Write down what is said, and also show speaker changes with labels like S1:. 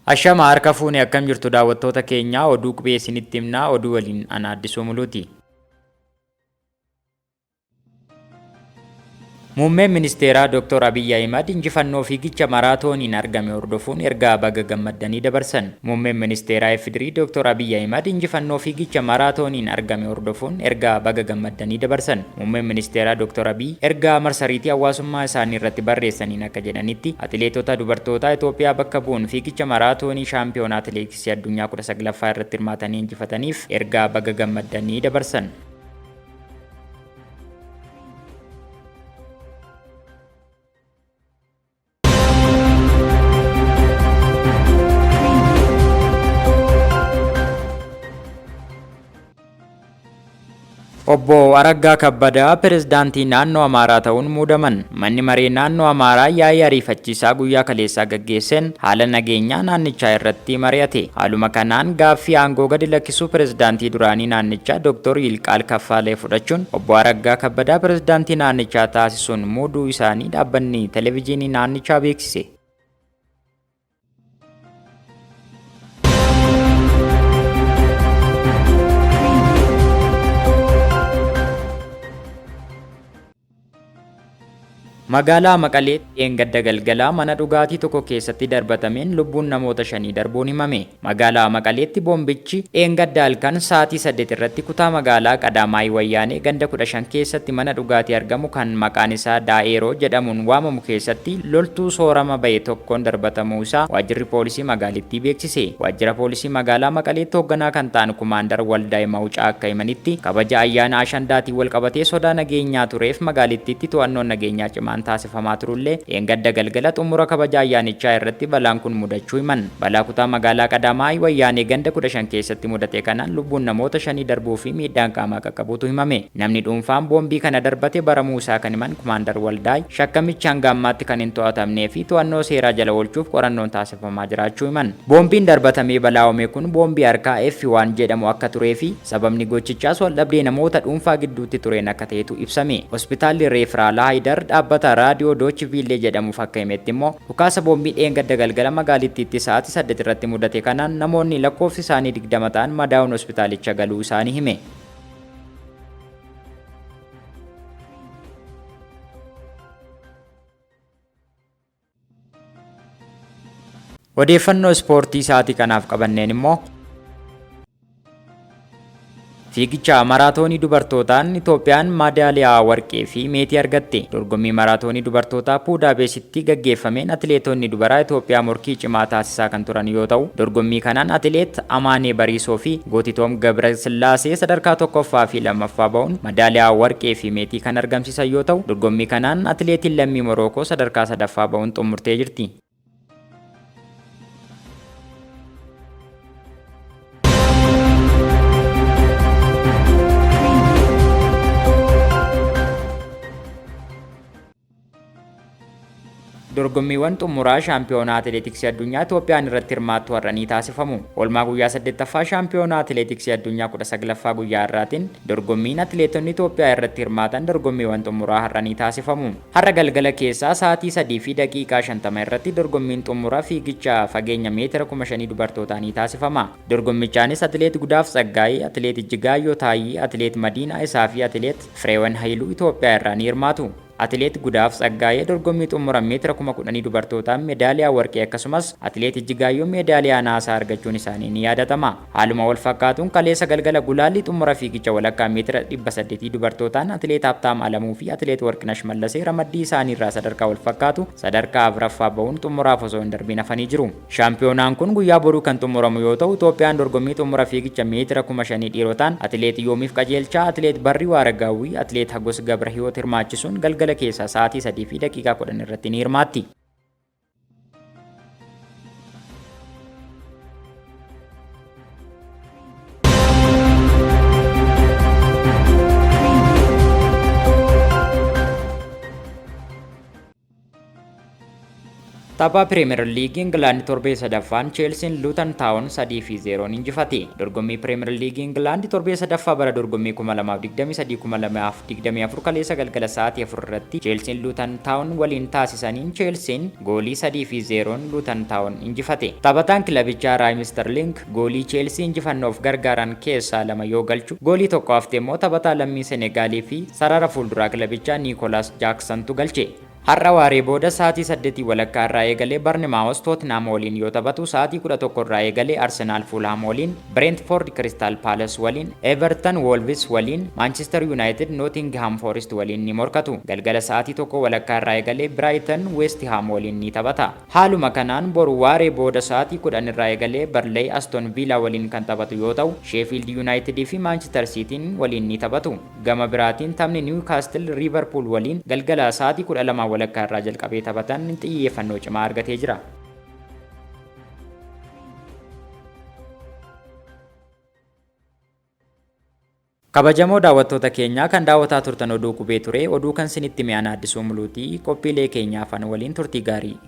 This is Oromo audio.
S1: Ashama harka fuune akkam jirtu daawwattoota keenya oduu qubee isinitti himnaa oduu waliin ana Addisuu Muluuti. Muummeen ministeeraa Dr. Abiy Ahmed injifannoo fiigicha maraatooniin argame hordofuun ergaa baga gammaddanii dabarsan. Muummeen ministeeraa FDRI Dr. Abiy Ahmed injifannoo fiigicha maraatooniin argame hordofuun ergaa baga gammaddanii dabarsan. Muummeen ministeeraa Dr. Abiy ergaa marsariitii hawaasummaa isaanii irratti barreessaniin akka jedhanitti atileetota dubartoota Itoophiyaa bakka bu'uun fiigicha maraatoonii shaampiyoonaa atileetiksii addunyaa 19ffaa irratti hirmaatanii injifataniif ergaa baga gammaddanii dabarsan. Obbo Araggaa Kabbadaa pirezidaantii naannoo Amaaraa ta'uun muudaman. Manni maree naannoo Amaaraa yaa'ii ariifachiisaa guyyaa kaleessaa gaggeesseen haala nageenyaa naannichaa irratti mari'ate. Haaluma kanaan gaaffii aangoo gadi lakkisuu pirezidaantii duraanii naannichaa Dr. Yilqaal Kaffaalee fudhachuun Obbo Araggaa Kabbadaa pirezidaantii naannichaa taasisuun muuduu isaanii dhaabbanni televezyiinii naannichaa beeksise. Magaalaa Maqaleetti dheengadda galgalaa mana dhugaatii tokko keessatti darbatameen lubbuun namoota 5 darbuun himame. Magaalaa Maqaleetti boombichi dheengadda halkan sa'aatii 8 irratti kutaa magaalaa Qadaamaayii Wayyaanee ganda 15 keessatti mana dhugaatii argamu kan maqaan isaa Daa'eeroo jedhamuun waamamu keessatti loltuu soorama ba'e tokkoon darbatamuu isaa waajjirri poolisii magaalittii beeksise. Waajjira poolisii magaalaa Maqaleetti hoogganaa kan ta'an Kumaandar Waldaay Mawucaa akka himanitti kabaja ayyaana Ashandaatiin wal qabatee sodaa nageenyaa tureef magaalittiitti to'annoon nageenyaa cimaa taasifamaa turullee dheengadda galgala xumura kabaja ayyaanichaa irratti balaan kun mudachuu himan. Balaa kutaa magaalaa Qadaamaayii Wayyaanee ganda 15 keessatti mudate kanaan lubbuun namoota 5 darbuu fi miidhaan qaamaa qaqqabuutu himame. Namni dhuunfaan boombii kana darbate baramuu isaa kan himan Kumaandar Waldaay shakkamichi hanga ammaatti kan hin to'atamnee fi to'annoo seeraa jala oolchuuf qorannoon taasifamaa jiraachuu himan. Boombiin darbatamee balaa uumee kun boombii harkaa F1 jedhamu akka turee fi sababni gochichaas waldhabdee namoota dhuunfaa gidduutti tureen akka ta'etu ibsame. Hospitaalli Reefraalaa Haayidar dhaabbata raadiyoo Doochi Viillee jedhamuuf akka himetti immoo dhukaasa boombii dheengadda galgala magaalittiitti sa'aatii 8 irratti mudate kanaan namoonni lakkoofsi isaanii 20 ta'an madaa'uun hospitaalicha galuu isaanii hime. Odeeffannoo ispoortii sa'aatii kanaaf qabanneen immoo fiigicha maraatoonii dubartootaan Itoophiyaan madaaliyaa warqee fi meetii argatte. Dorgommii maraatoonii dubartootaa Buudaapeestitti gaggeeffameen atileetonni dubaraa Itoophiyaa morkii cimaa taasisaa kan turan yoo ta'u, dorgommii kanaan atileet Amaanee Bariisoo fi Gootitoom Gabrasillaasee sadarkaa 1ffaa fi 2ffaa ba'uun madaaliyaa warqee fi meetii kan argamsiisan yoo ta'u, dorgommii kanaan atileetiin lammii Morookoo sadarkaa 3ffaa ba'uun xumurtee jirti. Dorgommiiwwan xumuraa shaampiyoonaa atileetiksii addunyaa Itoophiyaan irratti hirmaattu har'anii taasifamu. Oolmaa guyyaa 8ffaa shaampiyoonaa atileetiksii addunyaa 19ffaa guyyaa har'aatiin dorgommiin atileetonni Itoophiyaa irratti hirmaatan dorgommiiwwan xumuraa har'anii taasifamu. Har'a galgala keessaa sa'aatii 3 fi daqiiqaa 50 irratti dorgommiin xumuraa fiigicha fageenya meetira 5,000 dubartootaanii taasifama. Dorgommichaanis atileet Gudaaf Tsaggaayee, atileet Ijjigaayyoo Taayii, atileet Madiinaa Isaa fi atileet Fireewan Haayiluu Itoophiyaa irraa ni hirmaatu. Atileet Gudaaf Tsaggaayee dorgommii xumura meetira 10,000 dubartootaan meedaaliyaa warqee akkasumas atileet Ijjigaayyoo meedaaliyaa naasaa argachuun isaanii ni yaadatama. Haaluma wal fakkaatuun kaleessa galgala gulaalli xumura fiigicha walakkaa meetira 800 dubartootaan atileet Habtaam Alamuu fi atileet Warqinash Mallasee ramaddii isaanii irraa sadarkaa wal fakkaatu sadarkaa 4ffaa ba'uun xumuraaf osoo hin darbiin hafanii jiru. Shaampiyoonaan kun guyyaa boruu kan xumuramu yoo ta'u, Itoophiyaan dorgommii xumura fiigicha meetira 5,000 dhiirotaan atileet Yoomiif Qajeelchaa, atileet Barrii Waaragaawwii, atileet Hagos Gabrahiyoot hirmaachisuun galgala keessa sa'aatii 3 fi daqiiqaa 10 irratti ni hirmaatti. Tapha Premier League England torbee sadaffaan Chelsea Luton Town 3-0 injifate. Dorgommii Premier League England torbee sadaffaa bara dorgommii 2023-2024 kaleessa galgala sa'aatii 4 irratti Chelsea Luton Town waliin taasisaniin Chelsea goolii 3-0 Luton Town injifate. Taphataan kilabichaa Raheem Sterling goolii Chelsea injifannoof gargaaran keessaa 2 yoo galchu, goolii tokko haftee immoo taphataa lammii Senegaalii fi sarara fuulduraa kilabichaa Nicolas Jacksontu galche. Har'a waaree booda sa'aatii 8 walakkaa irraa eegalee Bournemouth Tottenham waliin yoo taphatu, sa'aatii 11 irraa eegalee Arsenal Fulham waliin, Brentford Crystal Palace waliin, Everton Wolves waliin, Manchester United Nottingham Forest waliin ni morkatu. Galgala sa'aatii 1 walakkaa irraa eegalee Brighton West Ham waliin ni taphata. Haaluma kanaan boru waaree booda sa'aatii 10 irraa eegalee Burnley Aston Villa waliin kan taphatu yoo ta'u, Sheffield United fi Manchester City waliin ni taphatu. Gama biraatiin taphni Newcastle Liverpool waliin galgala sa'aatii 12 walakkaa irraa jalqabee taphatan xiyyeeffannoo cimaa argatee jira. Kabajamoo daawwattoota keenyaa kan daawwataa turtan oduu qubee ture, oduu kan sinitti mi'aan Addisuu Muluutii, qophiilee keenyaaf waliin turtii gaarii.